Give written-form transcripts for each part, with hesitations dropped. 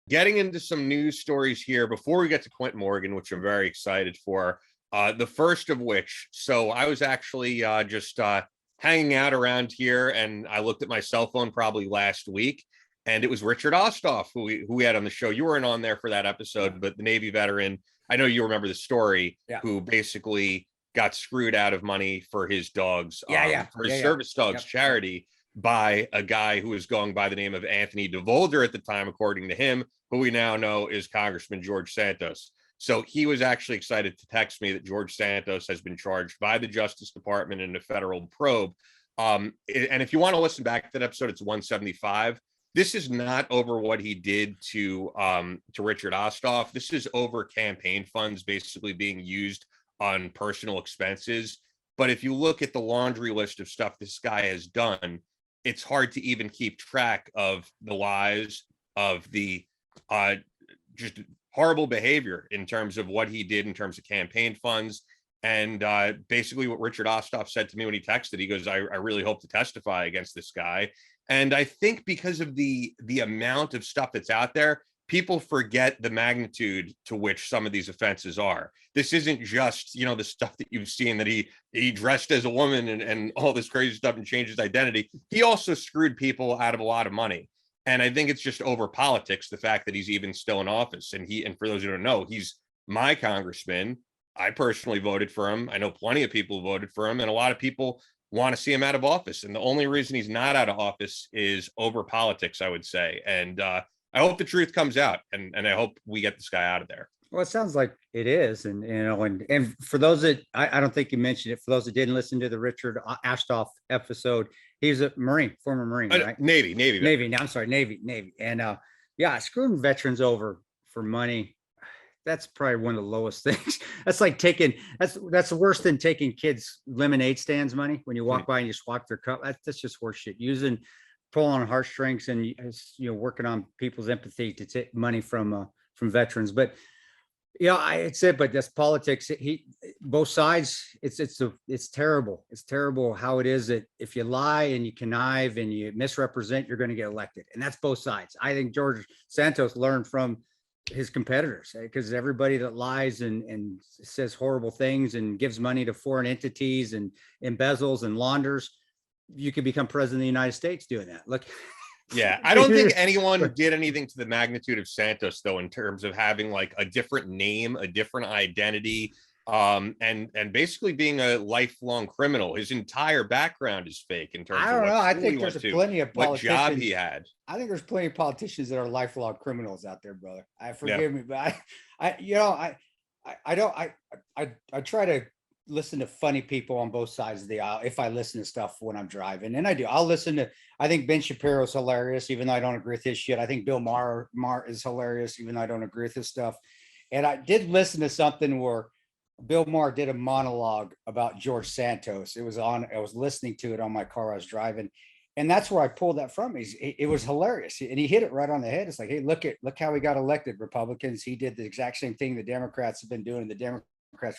Getting into some news stories here before we get to Quentin Morgan, which I'm very excited for. The first of which, so I was actually just hanging out around here, and I looked at my cell phone probably last week, and it was Richard Osthoff, who we had on the show. You weren't on there for that episode, but the Navy veteran, I know you remember the story, who basically got screwed out of money for his dogs, for his service dogs charity by a guy who was going by the name of Anthony DeVolder at the time, according to him, who we now know is Congressman George Santos. So he was actually excited to text me that George Santos has been charged by the Justice Department in a federal probe. And if you want to listen back to that episode, it's 175. This is not over what he did to Richard Osthoff. This is over campaign funds basically being used on personal expenses. But if you look at the laundry list of stuff this guy has done, it's hard to even keep track of the lies, of the just horrible behavior in terms of what he did in terms of campaign funds. And basically what Richard Osthoff said to me when he texted, he goes, I really hope to testify against this guy. And I think because of the amount of stuff that's out there, people forget the magnitude to which some of these offenses are. This isn't just, the stuff that you've seen that he dressed as a woman and all this crazy stuff and changed his identity. He also screwed people out of a lot of money. And I think it's just over politics, the fact that he's even still in office. And for those who don't know, he's my congressman. I personally voted for him. I know plenty of people voted for him, and a lot of people want to see him out of office. And the only reason he's not out of office is over politics, I would say. And I hope the truth comes out, and I hope we get this guy out of there. Well, it sounds like it is. And for those that I don't think you mentioned it, for those that didn't listen to the Richard Osthoff episode, he's a Marine, former Marine, right? Navy. No, I'm sorry, Navy. And screwing veterans over for money, that's probably one of the lowest things. That's like that's worse than taking kids' lemonade stands money when you walk by and you swap their cup. That's just horse shit. Pulling on heartstrings and working on people's empathy to take money from veterans. But it's it. But that's politics. Both sides. It's terrible. It's terrible how it is that if you lie and you connive and you misrepresent, you're going to get elected. And that's both sides. I think George Santos learned from his competitors, because everybody that lies and says horrible things and gives money to foreign entities and embezzles and launders, you could become president of the United States doing that. Look. Yeah, I don't think anyone did anything to the magnitude of Santos, though, in terms of having like a different name, a different identity, and basically being a lifelong criminal. His entire background is fake in terms of I think there's plenty of politicians. What job he had. I think there's plenty of politicians that are lifelong criminals out there, brother. Forgive me, but I try to listen to funny people on both sides of the aisle if I listen to stuff when I'm driving, and I do. I'll listen to. I think Ben Shapiro's hilarious, even though I don't agree with his shit. I think Bill Maher is hilarious, even though I don't agree with his stuff. And I did listen to something where Bill Maher did a monologue about George Santos. I was listening to it on my car. I was driving, and that's where I pulled that from. It was hilarious, and he hit it right on the head. It's like, hey, look how he got elected. Republicans. He did the exact same thing the Democrats have been doing. The Democrats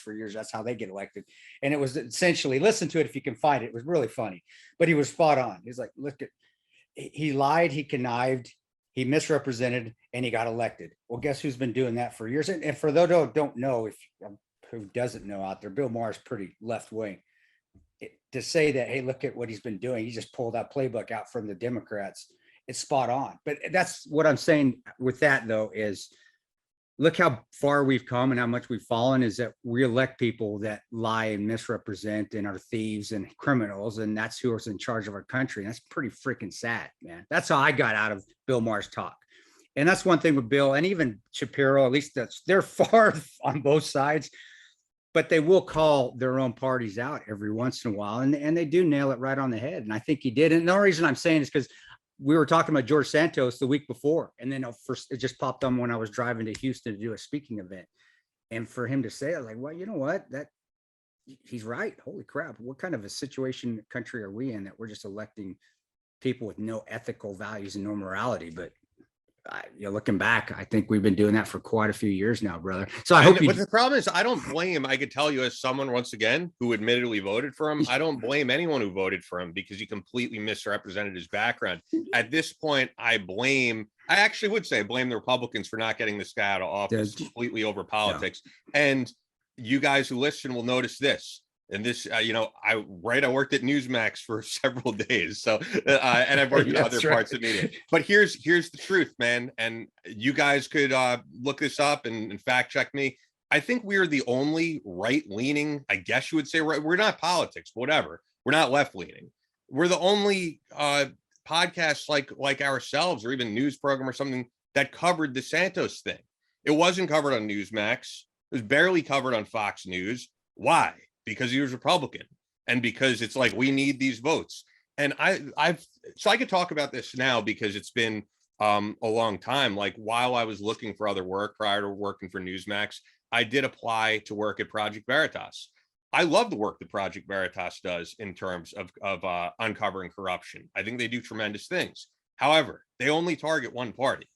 for years, that's how they get elected. And it was essentially, listen to it if you can find it. It was really funny, but he was spot on. He's like, he lied, he connived, he misrepresented, and he got elected. Well, guess who's been doing that for years? And for those who don't know, who doesn't know out there, Bill Maher is pretty left wing. To say that, hey, look at what he's been doing, he just pulled that playbook out from the Democrats. It's spot on. But that's what I'm saying with that, though, is look how far we've come and how much we've fallen, is that we elect people that lie and misrepresent and are thieves and criminals. And that's who is in charge of our country. And that's pretty freaking sad, man. That's how I got out of Bill Maher's talk. And that's one thing with Bill and even Shapiro, at least they're far on both sides, but they will call their own parties out every once in a while. And they do nail it right on the head. And I think he did. And the only reason I'm saying is because we were talking about George Santos the week before, and then it just popped on when I was driving to Houston to do a speaking event. And for him to say, I was like, well, you know what? He's right. Holy crap. What kind of a country are we in that we're just electing people with no ethical values and no morality? But looking back, I think we've been doing that for quite a few years now, brother. So but the problem is, I don't blame, I could tell you as someone, once again, who admittedly voted for him, I don't blame anyone who voted for him because he completely misrepresented his background. At this point, I blame I actually would say blame the Republicans for not getting this guy out of office completely over politics. Yeah. And you guys who listen will notice this. And this, I worked at Newsmax for several days. So, and I've worked in other parts of media. But here's the truth, man. And you guys could look this up and fact check me. I think we're the only right-leaning, I guess you would say, right. We're not politics, whatever. We're not left-leaning. We're the only podcasts like ourselves, or even news program or something, that covered the Santos thing. It wasn't covered on Newsmax. It was barely covered on Fox News. Why? Because he was Republican, and because it's like, we need these votes. And I could talk about this now because it's been a long time. Like, while I was looking for other work prior to working for Newsmax, I did apply to work at Project Veritas. I love the work that Project Veritas does in terms of uncovering corruption. I think they do tremendous things. However, they only target one party.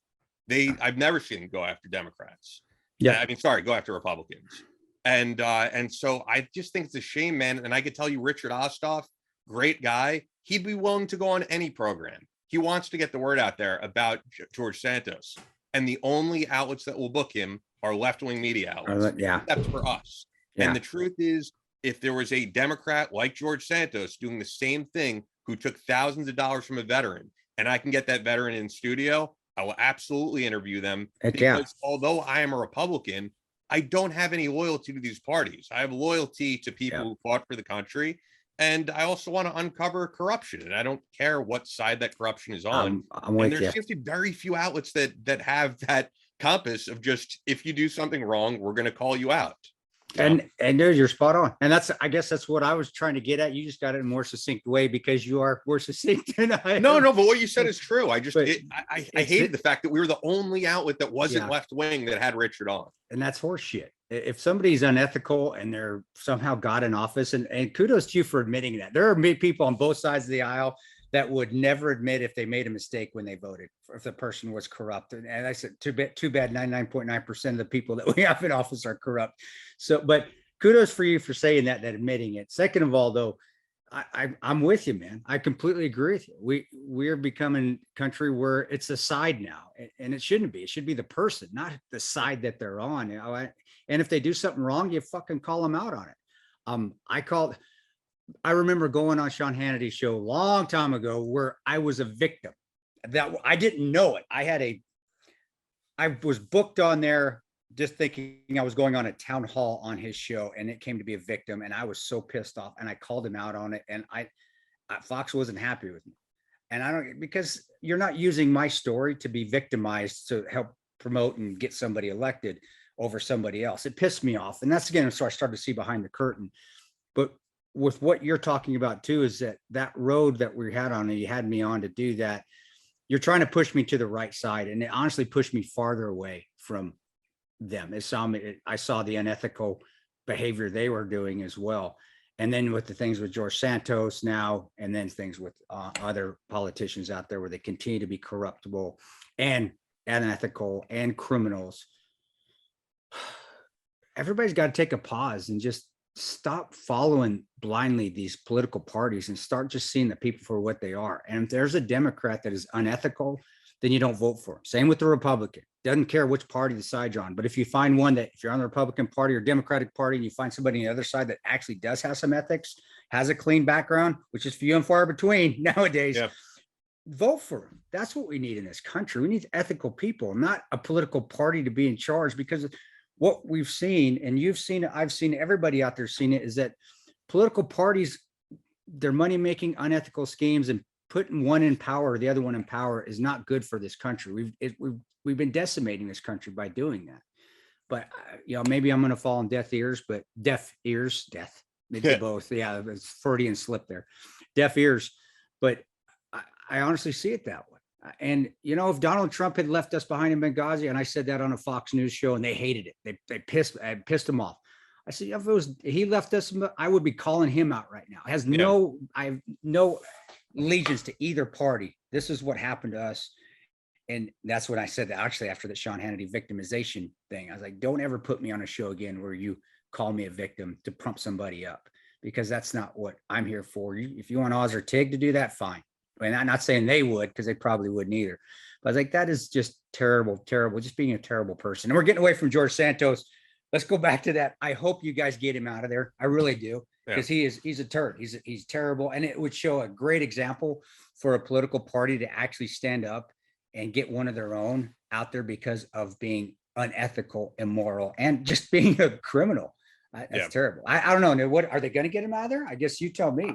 I've never seen them go after Democrats. Yeah, go after Republicans. And so I just think it's a shame, man. And I could tell you, Richard Osthoff, great guy. He'd be willing to go on any program. He wants to get the word out there about George Santos. And the only outlets that will book him are left-wing media outlets. Except for us. Yeah. And the truth is, if there was a Democrat like George Santos doing the same thing, who took thousands of dollars from a veteran, and I can get that veteran in studio, I will absolutely interview them. Because although I am a Republican, I don't have any loyalty to these parties. I have loyalty to people who fought for the country. And I also want to uncover corruption. And I don't care what side that corruption is on. And there seems to be very few outlets that have that compass of just, if you do something wrong, we're going to call you out. And you're spot on. And I guess that's what I was trying to get at. You just got it in a more succinct way because you are more succinct than I am. No, but what you said is true. I hated the fact that we were the only outlet that wasn't left wing that had Richard on. And that's horseshit. If somebody's unethical and they're somehow got in office, and kudos to you for admitting that. There are people on both sides of the aisle that would never admit if they made a mistake when they voted, if the person was corrupt. And I said, too bad, 99.9% of the people that we have in office are corrupt. So, but kudos for you for saying that admitting it. Second of all, though, I'm with you, man. I completely agree with you. We're becoming a country where it's a side now, and it shouldn't be. It should be the person, not the side that they're on. And if they do something wrong, you fucking call them out on it. I remember going on Sean Hannity's show a long time ago where I was a victim. That I didn't know it. I was booked on there just thinking I was going on a town hall on his show, and it came to be a victim, and I was so pissed off, and I called him out on it, and Fox wasn't happy with me. And because you're not using my story to be victimized to help promote and get somebody elected over somebody else. It pissed me off. And that's again, so I started to see behind the curtain. But with what you're talking about too, is that road that we had on, and you had me on to do that, you're trying to push me to the right side. And it honestly pushed me farther away from them. I saw the unethical behavior they were doing as well. And then with the things with George Santos now, and then things with other politicians out there where they continue to be corruptible and unethical and criminals. Everybody's got to take a pause and just stop following blindly these political parties and start just seeing the people for what they are. And if there's a Democrat that is unethical, then you don't vote for him. Same with the Republican. Doesn't care which party the side you're on. But if you find one that, if you're on the Republican Party or Democratic Party, and you find somebody on the other side that actually does have some ethics, has a clean background, which is few and far between nowadays, vote for them. That's what we need in this country. We need ethical people, not a political party to be in charge. Because what we've seen, and you've seen it, I've seen, everybody out there seen it, is that political parties, their money-making unethical schemes and putting one in power or the other one in power is not good for this country. We've been decimating this country by doing that. But maybe I'm going to fall on deaf ears, maybe both. Yeah, it's Freudian slip there, deaf ears. But I honestly see it that way. And if Donald Trump had left us behind in Benghazi, and I said that on a Fox News show, and they hated it, they pissed him off. I said, if he left us, I would be calling him out right now. I have no allegiance to either party. This is what happened to us. And that's what I said, that actually after the Sean Hannity victimization thing. I was like, don't ever put me on a show again where you call me a victim to pump somebody up, because that's not what I'm here for. If you want Oz or Tig to do that, fine. And I'm not saying they would, because they probably wouldn't either. But I was like, that is just terrible, just being a terrible person. And we're getting away from George Santos. Let's go back to that. I hope you guys get him out of there. I really do, because he's a turd. He's terrible. And it would show a great example for a political party to actually stand up and get one of their own out there because of being unethical, immoral, and just being a criminal. That's terrible. I don't know. What are they going to get him out of there? I guess you tell me.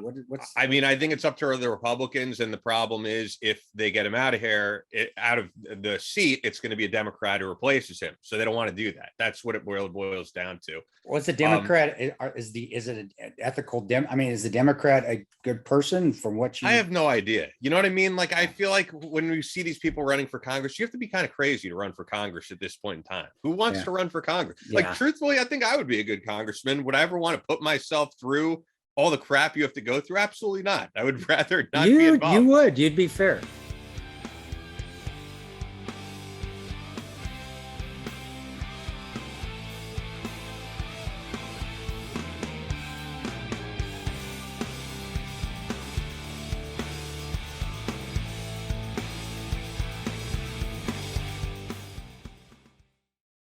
I mean, I think it's up to the Republicans, and the problem is if they get him out of here, out of the seat, it's going to be a Democrat who replaces him. So they don't want to do that. That's what it boils down to. What's the Democrat? Is it an ethical I mean, is the Democrat a good person from what you? I have no idea. You know what I mean? Like, I feel like when we see these people running for Congress, you have to be kind of crazy to run for Congress at this point in time. Who wants to run for Congress? Like, truthfully, I think I would be a good congressman. Would I ever want to put myself through all the crap you have to go through? Absolutely not. I would rather not be involved. You would. You'd be fair.